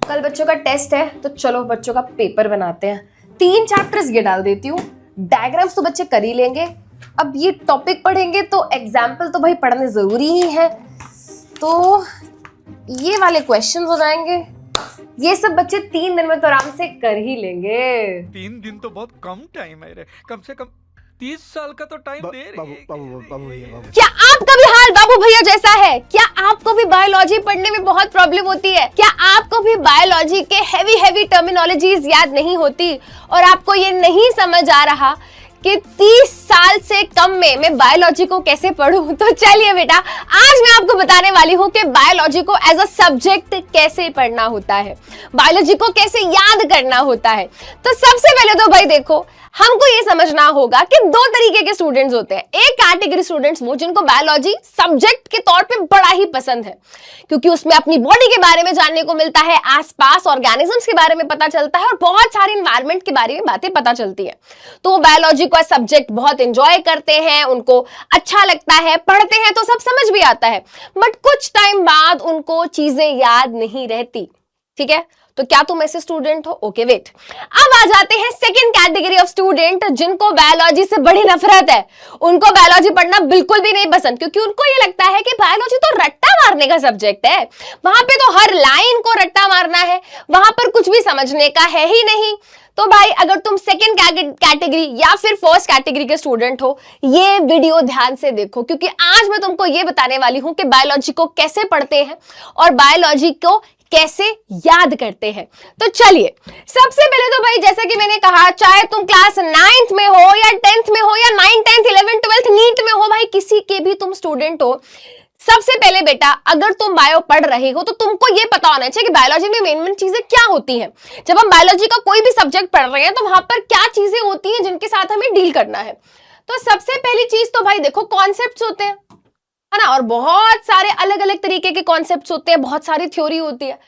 कल बच्चों का टेस्ट है तो चलो बच्चों का पेपर बनाते हैं। 3 चैप्टर्स ये डाल देती हूँ, डायग्राम्स तो बच्चे कर ही लेंगे। अब ये टॉपिक पढ़ेंगे तो एग्जाम्पल तो भाई पढ़ने जरूरी ही है, तो ये वाले क्वेश्चंस हो जाएंगे। ये सब बच्चे 3 दिन में तो आराम से कर ही लेंगे। 3 दिन तो बहुत कम टाइम है रे, कम से कम 30 साल का तो टाइम दे रही है। बाबू क्या आपका भी हाल बाबू भैया जैसा है? क्या आपको भी बायोलॉजी पढ़ने में बहुत प्रॉब्लम होती है? क्या आपको भी बायोलॉजी के हैवी टर्मिनोलॉजीज याद नहीं होती और आपको ये नहीं समझ आ रहा कि 30 साल से कम में मैं बायोलॉजी को कैसे पढूं? तो चलिए बेटा, आज मैं आपको बताने वाली हूँ कि बायोलॉजी को एज अ सब्जेक्ट कैसे पढ़ना होता है, बायोलॉजी को कैसे याद करना होता है। तो सबसे पहले तो भाई देखो, हमको ये समझना होगा कि 2 तरीके के स्टूडेंट्स होते हैं। एक कैटेगरी स्टूडेंट्स वो जिनको बायोलॉजी सब्जेक्ट के तौर पे बड़ा ही पसंद है, क्योंकि उसमें अपनी बॉडी के बारे में जानने को मिलता है, आसपास ऑर्गेनिजम्स के बारे में पता चलता है और बहुत सारे एनवायरनमेंट के बारे में बातें पता चलती है। तो वो बायोलॉजी को सब्जेक्ट बहुत एंजॉय करते हैं, उनको अच्छा लगता है, पढ़ते हैं तो सब समझ भी आता है, बट कुछ टाइम बाद उनको चीजें याद नहीं रहती। ठीक है, तो क्या तुम ऐसे स्टूडेंट हो? ओके वेट, अब आ जाते हैं सेकंड कैटेगरी ऑफ स्टूडेंट जिनको बायोलॉजी से बड़ी नफरत है। उनको बायोलॉजी पढ़ना बिल्कुल भी नहीं पसंद, क्योंकि उनको ये लगता है कि बायोलॉजी तो रट्टा मारने का सब्जेक्ट है, वहां पे तो हर लाइन को रट्टा मारना है, वहां पर कुछ भी समझने का है ही नहीं। तो भाई अगर तुम सेकंड कैटेगरी या फिर फर्स्ट कैटेगरी के स्टूडेंट हो, ये वीडियो ध्यान से देखो, क्योंकि आज मैं तुमको ये बताने वाली हूं कि बायोलॉजी को कैसे पढ़ते हैं और बायोलॉजी को कैसे याद करते हैं। तो चलिए, सबसे पहले तो भाई जैसा कि मैंने कहा, चाहे तुम क्लास 9th में हो या 10th में हो या 9th 10th 11th 12th NEET में हो, भाई किसी के भी तुम स्टूडेंट हो, सबसे पहले बेटा अगर तुम बायो पढ़ रहे हो तो तुमको ये पता होना चाहिए कि बायोलॉजी में मेन चीजें क्या होती हैं। जब हम बायोलॉजी का कोई भी सब्जेक्ट पढ़ रहे हैं तो वहां पर क्या चीजें होती हैं जिनके साथ हमें डील करना है। तो सबसे पहली चीज तो भाई देखो, कॉन्सेप्ट्स होते हैं, है ना, और बहुत सारे अलग अलग तरीके के कॉन्सेप्ट्स होते हैं, बहुत सारी थ्योरी होती है।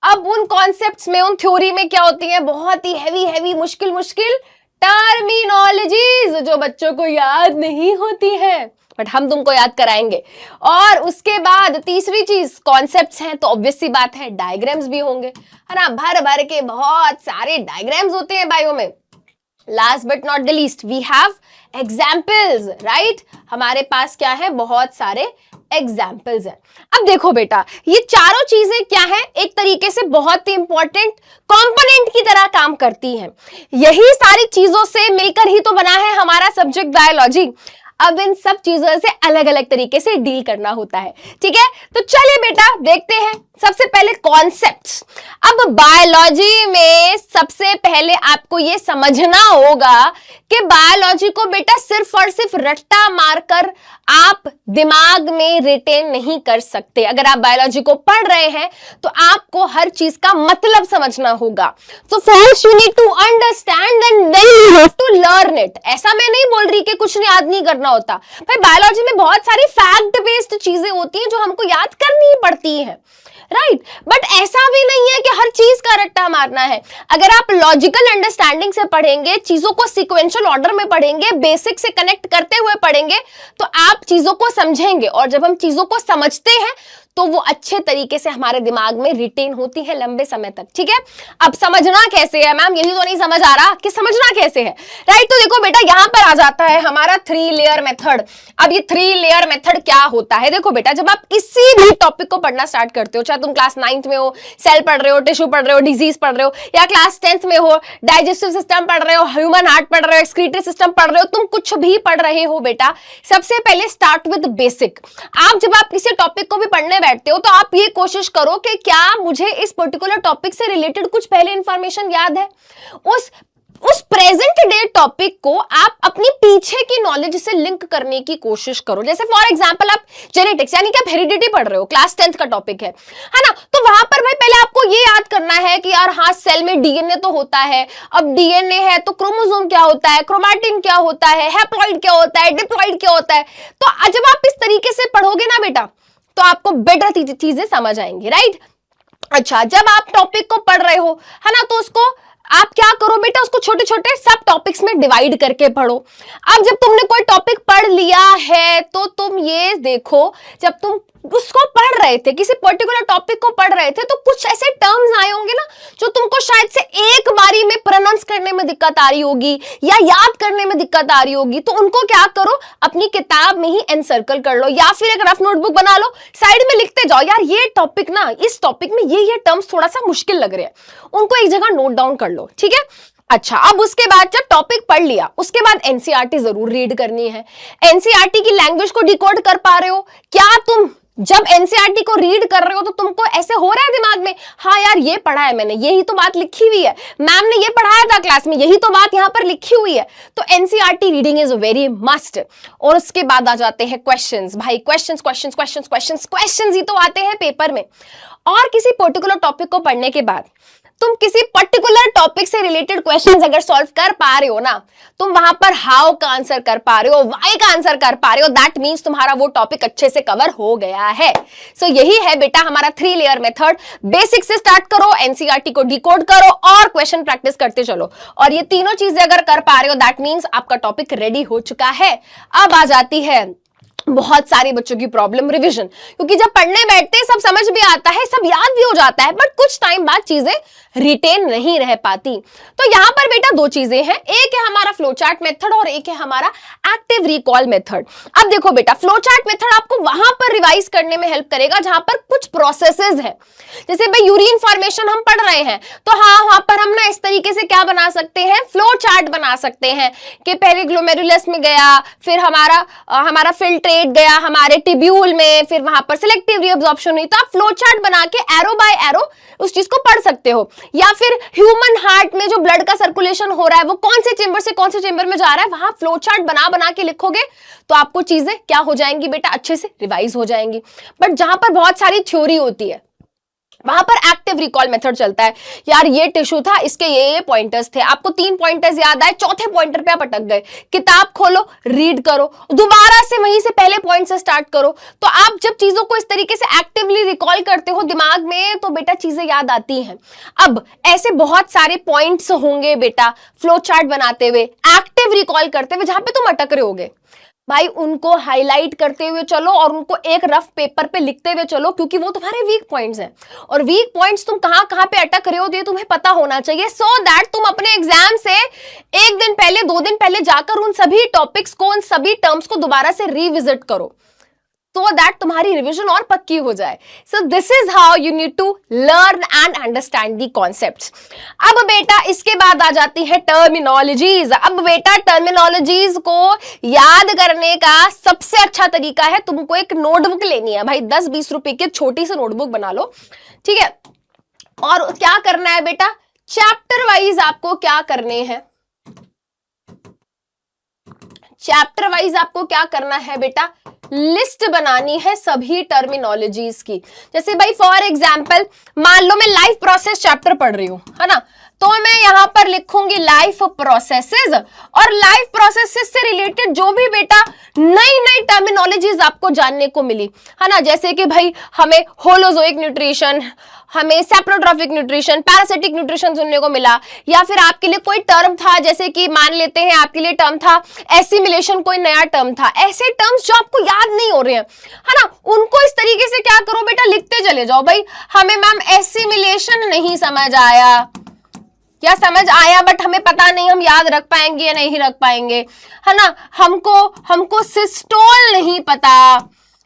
अब उन कॉन्सेप्ट्स में, उन थ्योरी में क्या होती है? बहुत ही हैवी मुश्किल टर्मिनोलॉजीज जो बच्चों को याद नहीं होती है, बट हम तुमको याद कराएंगे। और उसके बाद तीसरी चीज, कॉन्सेप्ट्स हैं तो ऑब्वियस सी बात है डायग्राम्स भी होंगे, है ना, भर के बहुत सारे डायग्राम्स होते हैं बायो में। Last but not the least we have examples, right? हमारे पास क्या है? बहुत सारे एग्जाम्पल्स हैं। अब देखो बेटा, ये चारों चीजें क्या है? एक तरीके से बहुत ही इंपॉर्टेंट कंपोनेंट की तरह काम करती हैं। यही सारी चीजों से मिलकर ही तो बना है हमारा सब्जेक्ट बायोलॉजी। अब इन सब चीजों से अलग अलग तरीके से डील करना होता है। ठीक है, तो चलिए बेटा देखते हैं। सबसे पहले कॉन्सेप्ट्स। अब बायोलॉजी में सबसे पहले आपको यह समझना होगा कि बायोलॉजी को बेटा सिर्फ और सिर्फ रट्टा मारकर आप दिमाग में रिटेन नहीं कर सकते। अगर आप बायोलॉजी को पढ़ रहे हैं तो आपको हर चीज का मतलब समझना होगा। तो first you need to understand and then you have to learn it. ऐसा मैं नहीं बोल रही कि कुछ याद नहीं करना होता। भाई बायोलॉजी में बहुत सारी फैक्ट बेस्ड चीजें होती हैं जो हमको याद करनी ही पड़ती है, राइट? बट ऐसा भी नहीं है कि हर चीज का रट्टा मारना है। अगर आप लॉजिकल अंडरस्टैंडिंग से पढ़ेंगे, चीजों को सीक्वेंशियल ऑर्डर में पढ़ेंगे, बेसिक से कनेक्ट करते हुए पढ़ेंगे, तो आप चीजों को समझेंगे। और जब हम चीजों को समझते हैं तो वो अच्छे तरीके से हमारे दिमाग में रिटेन होती है लंबे समय तक। ठीक है, अब समझना कैसे है मैम? यही तो नहीं समझ आ रहा कि समझना कैसे है, राइट? तो देखो बेटा, यहां पर आ जाता है हमारा 3 लेयर मेथड। अब ये 3 लेयर मेथड क्या होता है? देखो बेटा, जब आप किसी भी टॉपिक को पढ़ना स्टार्ट करते हो, चाहे तुम क्लास 9th में हो, सेल पढ़ रहे हो, टिश्यू पढ़ रहे हो, डिजीज पढ़ रहे हो, या क्लास 10th में हो, डाइजेस्टिव सिस्टम पढ़ रहे हो, ह्यूमन हार्ट पढ़ रहे हो, एक्सक्रीटरी सिस्टम पढ़ रहे हो, तुम कुछ भी पढ़ रहे हो बेटा, सबसे पहले स्टार्ट विद बेसिक। जब आप किसी टॉपिक को भी पढ़ने बैठते हो तो आप ये कोशिश करो कि क्या मुझे इस पर्टिकुलर टॉपिक से रिलेटेड कुछ पहले इंफॉर्मेशन याद है। उस प्रेजेंट डे टॉपिक को आप अपनी पीछे की नॉलेज से लिंक करने की कोशिश करो। जैसे फॉर एग्जांपल आप जेनेटिक्स यानी कि आप हेरिडिटी पढ़ रहे हो, क्लास 10th का टॉपिक है ना, तो वहां पर भाई पहले आपको ये याद करना है कि यार हाँ, सेल में डीएनए तो होता है। अब डीएनए है तो क्रोमोसोम क्या होता है, क्रोमैटिन क्या होता है, हैप्लॉइड क्या होता है, डिप्लॉइड क्या होता है। तो जब आप इस तरीके से पढ़ोगे ना बेटा, तो आपको बेटर चीजें समझ आएंगी, राइट? अच्छा, जब आप टॉपिक को पढ़ रहे हो, है ना, तो उसको आप क्या करो बेटा, उसको छोटे छोटे सब टॉपिक्स में डिवाइड करके पढ़ो। अब जब तुमने कोई टॉपिक पढ़ लिया है तो तुम ये देखो, जब तुम उसको पढ़ रहे थे, किसी पर्टिकुलर टॉपिक को पढ़ रहे थे, तो कुछ ऐसे टर्म्स आए होंगे ना दिक्कत आ रही होगी या याद करने में दिक्कत आ रही होगी, तो उनको क्या करो, अपनी किताब में ही एनसर्कल कर लो या फिर एक रफ नोटबुक बना लो, साइड में लिखते जाओ, यार ये टॉपिक ना, इस टॉपिक में ये टर्म्स थोड़ा सा मुश्किल लग रहे हैं, उनको एक जगह नोट डाउन कर लो, ठीक है। अच्छा, अब उसके बाद जब टॉपिक पढ़ लिया, उसके बाद एनसीईआरटी जरूर रीड करनी है। एनसीईआरटी की लैंग्वेज को डिकोड कर पा रहे हो क्या तुम? जब एनसीईआरटी को रीड कर रहे हो तो तुमको ऐसे हो रहा है दिमाग में, हाँ यार ये पढ़ा है मैंने, यही तो बात लिखी हुई है, मैम ने ये पढ़ाया था क्लास में, यही तो बात यहाँ पर लिखी हुई है। तो NCERT reading is very must. और उसके बाद आ जाते हैं क्वेश्चंस। भाई questions questions questions questions questions ही तो आते हैं पेपर में। और किसी पर्टिकुलर टॉपिक को पढ़ने के बाद तुम किसी पर्टिकुलर टॉपिक से रिलेटेड क्वेश्चंस अगर सॉल्व कर पा रहे हो ना, तुम वहां पर हाउ का आंसर कर पा रहे हो, व्हाई का आंसर कर पा रहे हो, दैट मींस तुम्हारा वो टॉपिक अच्छे से कवर हो गया है। सो यही है बेटा हमारा 3 लेयर मेथड। बेसिक से स्टार्ट करो, एनसीईआरटी को डिकोड करो और क्वेश्चन प्रैक्टिस करते चलो, और ये तीनों चीजें अगर कर पा रहे हो दैट मींस आपका टॉपिक रेडी हो चुका है। अब आ जाती है बहुत सारे बच्चों की प्रॉब्लम, रिवीजन। क्योंकि जब पढ़ने बैठते हैं सब समझ भी आता है, सब याद भी हो जाता है, बट कुछ टाइम बाद चीजें रिटेन नहीं रह पाती। तो यहां पर बेटा 2 चीजें हैं, एक है हमारा फ्लो चार्ट मेथड और एक है हमारा एक्टिव रिकॉल मेथड। अब देखो बेटा, फ्लो चार्ट मेथड आपको वहां पर रिवाइज करने में हेल्प करेगा जहां पर कुछ प्रोसेसेस है। जैसे भाई यूरिन फॉर्मेशन हम पढ़ रहे हैं, तो हाँ वहां पर हम ना इस तरीके से क्या बना सकते हैं, फ्लो चार्ट बना सकते हैं कि पहले ग्लोमेरुलस में गया, फिर हमारा फिल्ट्रेट गया हमारे टिब्यूल में, फिर वहां पर सिलेक्टिव रीअब्जॉर्प्शन हुई। तो आप फ्लो चार्ट बना के एरो बाय एरो उस चीज को पढ़ सकते हो। या फिर ह्यूमन हार्ट में जो ब्लड का सर्कुलेशन हो रहा है वो कौन से चेंबर से कौन से चेंबर में जा रहा है, वहां फ्लो चार्ट बना बना के लिखोगे तो आपको चीजें क्या हो जाएंगी बेटा, अच्छे से रिवाइज हो जाएंगी। बट जहां पर बहुत सारी थ्योरी होती है वहां पर एक्टिव रिकॉल मेथड चलता है। यार ये टिश्यू था, इसके ये पॉइंटर्स थे, आपको 3 पॉइंटर्स याद आए, चौथे पॉइंटर पे आप अटक गए, किताब खोलो, रीड करो, दोबारा से वहीं से पहले पॉइंट से स्टार्ट करो। तो आप जब चीजों को इस तरीके से एक्टिवली रिकॉल करते हो दिमाग में तो बेटा चीजें याद आती हैं। अब ऐसे बहुत सारे पॉइंट्स होंगे बेटा फ्लो चार्ट बनाते हुए, एक्टिव रिकॉल करते हुए, जहां पे तुम अटक रहे होगे भाई उनको हाईलाइट करते हुए चलो और उनको एक रफ पेपर पे लिखते हुए चलो, क्योंकि वो तुम्हारे वीक पॉइंट्स हैं। और वीक पॉइंट्स तुम कहां कहां पे अटक रहे हो ये तुम्हें पता होना चाहिए, सो दैट तुम अपने एग्जाम से 1 दिन पहले 2 दिन पहले जाकर उन सभी टॉपिक्स को, उन सभी टर्म्स को दोबारा से रिविजिट करो, so that तुम्हारी रिवीजन और पक्की हो जाए। So this is how you need to learn and understand the concepts। अब बेटा इसके बाद आ जाती है टर्मिनोलॉजीज। अब बेटा टर्मिनोलॉजीज को याद करने का सबसे अच्छा तरीका है तुमको एक नोटबुक लेनी है भाई, 10-20 रुपए की छोटी सी नोटबुक बना लो, ठीक है। और क्या करना है बेटा, चैप्टर वाइज आपको क्या करने हैं, चैप्टर वाइज आपको क्या करना है बेटा, लिस्ट बनानी है सभी टर्मिनोलॉजीज की। जैसे भाई फॉर एग्जांपल मान लो मैं लाइफ प्रोसेस चैप्टर पढ़ रही हूं, है ना, तो मैं यहां पर लिखूंगी लाइफ प्रोसेसेस, और लाइफ प्रोसेसेस से रिलेटेड जो भी बेटा नई नई टर्मिनोलॉजीज आपको जानने को मिली, है ना, जैसे कि भाई हमें होलोजोइक न्यूट्रिशन, हमें सेप्रोट्रॉफिक न्यूट्रिशन, पैरासिटिक न्यूट्रिशन सुनने को मिला, या फिर आपके लिए कोई टर्म था, जैसे कि मान लेते हैं आपके लिए टर्म था एसिमिलेशन, कोई नया टर्म था। ऐसे टर्म्स जो आपको याद नहीं हो रहे हैं, है ना, उनको इस तरीके से क्या करो बेटा, लिखते चले जाओ। भाई हमें मैम एसिमिलेशन नहीं समझ आया, या समझ आया बट हमें पता नहीं हम याद रख पाएंगे या नहीं रख पाएंगे, है ना, हमको सिस्टोल नहीं पता,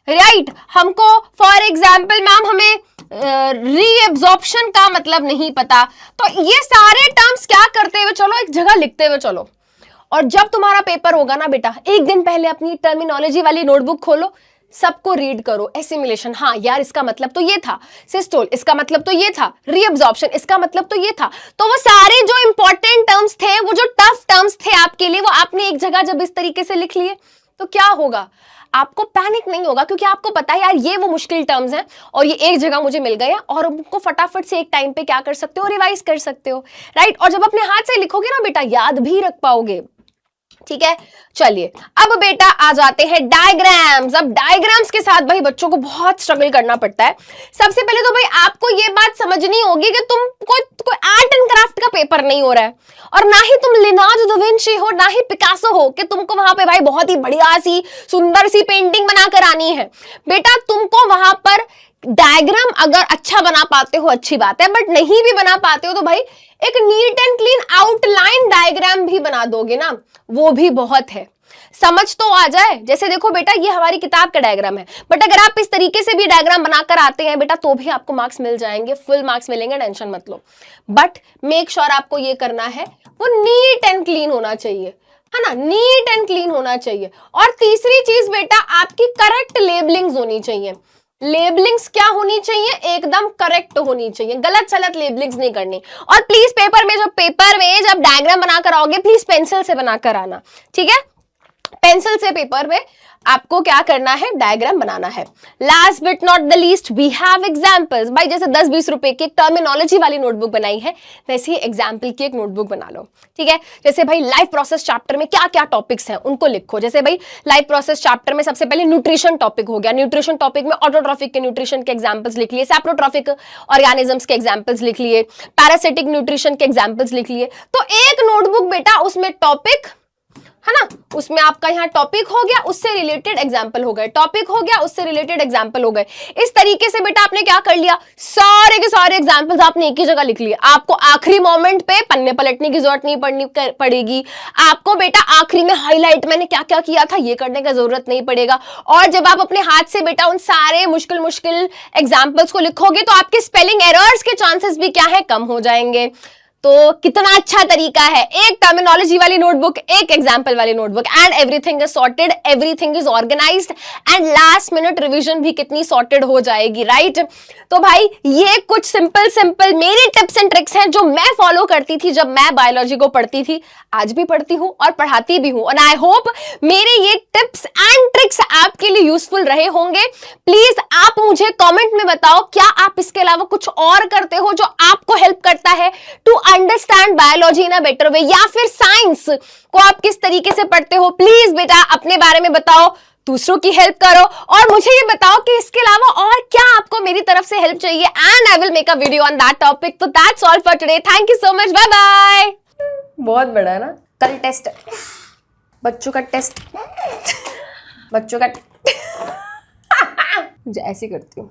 राइट, हमको फॉर एग्जाम्पल मैम हमें रीएब्जॉर्प्शन का मतलब नहीं पता। तो ये सारे टर्म्स क्या करते हुए चलो, एक जगह लिखते हुए चलो, और जब तुम्हारा पेपर होगा ना बेटा, 1 दिन पहले अपनी टर्मिनोलॉजी वाली नोटबुक खोलो, सबको रीड करो। एसिमिलेशन, हाँ यार इसका मतलब तो ये था, सिस्टोल इसका मतलब तो ये था, रीअब्जॉर्प्शन इसका मतलब तो ये था। तो वो सारे जो इंपॉर्टेंट टर्म्स थे, वो जो टफ टर्म्स थे आपके लिए, वो आपने एक जगह जब इस तरीके से लिख लिए तो क्या होगा, आपको पैनिक नहीं होगा, क्योंकि आपको पता है यार ये वो मुश्किल टर्म्स हैं और ये एक जगह मुझे मिल गया, और उनको फटाफट से एक टाइम पे क्या कर सकते हो, रिवाइज कर सकते हो, राइट। और जब अपने हाथ से लिखोगे ना बेटा, याद भी रख पाओगे, ठीक है। चलिए अब बेटा आ जाते हैं डायग्राम्स। अब डायग्राम्स के साथ भाई बच्चों को बहुत स्ट्रगल करना पड़ता है। सबसे पहले तो भाई आपको ये बात समझनी होगी कि तुम कोई आर्ट एंड क्राफ्ट का पेपर नहीं हो रहा है, और ना ही तुम लियोनार्डो दा विंची हो, ना ही पिकासो हो कि तुमको वहां पे भाई बहुत ही बढ़िया सी सुंदर सी पेंटिंग बनाकर आनी है। बेटा तुमको वहां पर डायग्राम अगर अच्छा बना पाते हो अच्छी बात है, बट नहीं भी बना पाते हो तो भाई एक neat and clean outline diagram भी बना दोगे ना, वो भी बहुत है। समझ तो आ जाए। जैसे देखो बेटा, ये हमारी किताब का डायग्राम है, बट अगर आप इस तरीके से भी डायग्राम बनाकर आते हैं बेटा तो भी आपको मार्क्स मिल जाएंगे, फुल मार्क्स मिलेंगे, टेंशन मत लो। बट मेक श्योर आपको ये करना है, वो नीट एंड क्लीन होना चाहिए, है ना, नीट एंड क्लीन होना चाहिए। और तीसरी चीज बेटा, आपकी करेक्ट लेबलिंग्स होनी चाहिए। लेबलिंग्स क्या होनी चाहिए? एकदम करेक्ट होनी चाहिए, गलत सलत लेबलिंग्स नहीं करनी। और प्लीज पेपर में जब डायग्राम बनाकर आओगे प्लीज पेंसिल से बनाकर आना, ठीक है? पेंसिल से पेपर में आपको क्या करना है? डायग्राम बनाना है। Last but not the least, we have examples. भाई जैसे 10-20 रुपए की एक टर्मिनोलॉजी वाली नोटबुक बनाई है, वैसे ही एग्जाम्पल की एक नोटबुक बना लो, ठीक है? जैसे भाई लाइफ प्रोसेस चैप्टर में क्या क्या टॉपिक्स हैं उनको लिखो। जैसे भाई लाइफ प्रोसेस चैप्टर में सबसे पहले न्यूट्रिशन टॉपिक हो गया, न्यूट्रिशन टॉपिक में ऑटोट्रॉफिक के न्यूट्रिशन के एग्जाम्पल्स लिख लिए, सैप्रोट्रॉफिक ऑर्गेनिजम्स के एग्जाम्पल्स लिख लिए, पैरासिटिक न्यूट्रिशन के एग्जाम्पल्स लिख लिए। तो एक नोटबुक बेटा, उसमें टॉपिक है ना, उसमें आपका यहाँ टॉपिक हो गया, उससे रिलेटेड एग्जाम्पल हो गए, टॉपिक हो गया, उससे रिलेटेड एग्जाम्पल हो गए। इस तरीके से बेटा आपने क्या कर लिया, सारे के सारे एग्जाम्पल्स आपने एक ही जगह लिख लिए। आपको आखिरी मोमेंट पे पन्ने पलटने की जरूरत नहीं पड़ेगी। आपको बेटा आखिरी में हाईलाइट मैंने क्या क्या किया था ये करने का जरूरत नहीं पड़ेगा। और जब आप अपने हाथ से बेटा उन सारे मुश्किल एग्जाम्पल्स को लिखोगे तो आपके स्पेलिंग एरर्स के चांसेस भी क्या है, कम हो जाएंगे। तो कितना अच्छा तरीका है, एक टर्मिनोलॉजी वाली नोटबुक, एक एग्जाम्पल वाली notebook, and everything is sorted, everything is organised, and last minute revision भी कितनी सॉर्टेड हो जाएगी, राइट? तो भाई ये कुछ सिंपल मेरी टिप्स एंड ट्रिक्स हैं जो मैं फॉलो करती थी जब मैं बायोलॉजी को पढ़ती थी, आज भी पढ़ती हूँ और पढ़ाती भी हूँ। और आई होप मेरे ये टिप्स एंड ट्रिक्स आपके लिए यूजफुल रहे होंगे। प्लीज आप मुझे कमेंट में बताओ, क्या आप इसके अलावा कुछ और करते हो जो आपको हेल्प करता है to understand biology in a better way, या फिर साइंस को आप किस तरीके से पढ़ते हो। प्लीज बेटा अपने बारे में बताओ, दूसरों की हेल्प करो, और मुझे ये बताओ कि इसके अलावा और क्या आपको मेरी तरफ से हेल्प चाहिए, and I will make a video on that topic. तो that's all for today, thank you so much, bye bye. बहुत बड़ा है ना, कल टेस्ट, बच्चों का टेस्ट, बच्चों का ऐसे करती हूँ।